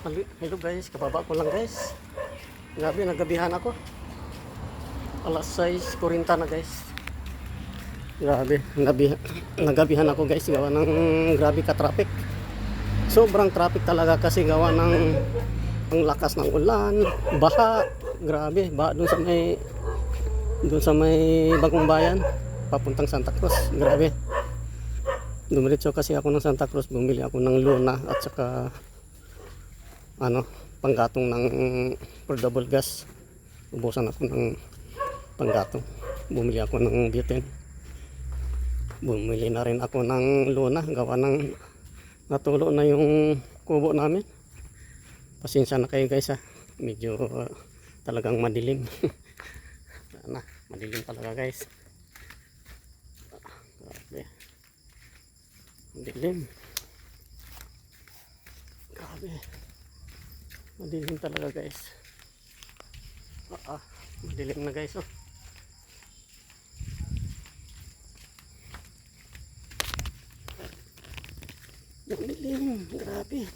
Hello guys, kababa ko lang guys. Grabe, nagabihan ako. Alas 6:40 na guys. Grabe, nagabihan ako guys. Gawa ng grabe ka traffic. Sobrang traffic talaga kasi gawa ng ang lakas ng ulan, baha. Grabe, baha doon sa may Bagong Bayan papuntang Santa Cruz. Grabe. Dumiretso kasi ako ng Santa Cruz, bumili ako ng Luna at saka panggatong ng portable gas. Ubusan ako ng panggatong. Bumili ako ng butane. Bumili na rin ako ng Luna, gawa ng natulo na yung kubo namin. Pasensya na kayo guys ha. Medyo talagang madilim. Madilim talaga guys. Grabe. Madilim. Grabe. Madilim talaga guys. Madilim na guys oh. Madilim, grabe.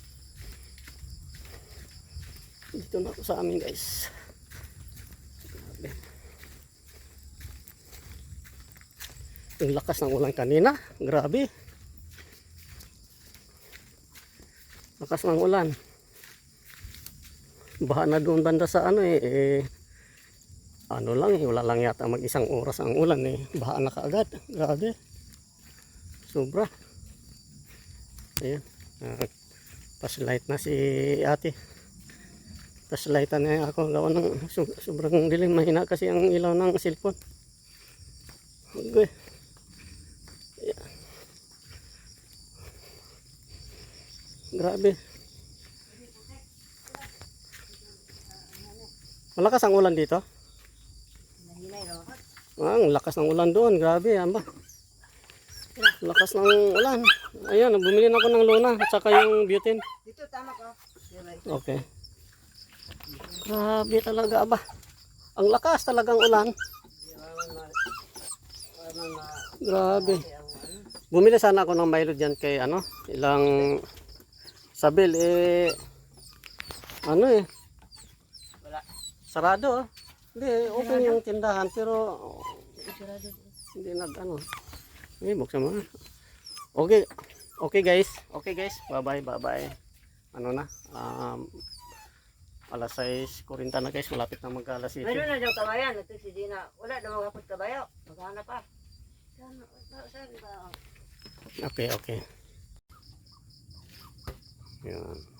Dito na ako sa amin guys. Grabe. Yung lakas ng ulan kanina, grabe. Lakas ng ulan. Baha na doon banda sa wala lang yata mag isang oras ang ulan baha na kaagad. Grabe, sobra. Ayan, paslight na si ate. Paslightan na ako gawa ng sobrang dilim. Mahina kasi ang ilaw ng cellphone. Okay. Ayan. Grabe. Malakas ang ulan dito. Ang lakas ng ulan doon. Grabe, amba. Lakas ng ulan. Ayan, bumili na ako ng Luna at saka yung butane. Dito, tama ka. Okay. Grabe talaga, aba. Ang lakas talagang ulan. Grabe. Bumili sana ako ng Milo dyan kay ilang sabil sarado. Hindi, open yung tindahan pero hindi buksan mo. Okay. Okay guys. Bye bye. Alas 6:40 na guys, malapit na mag-alas 7. Mayroon na daw kabayan, ito si Dina. Wala daw magapot kabayo. Maghanap pa. Okay. Yan.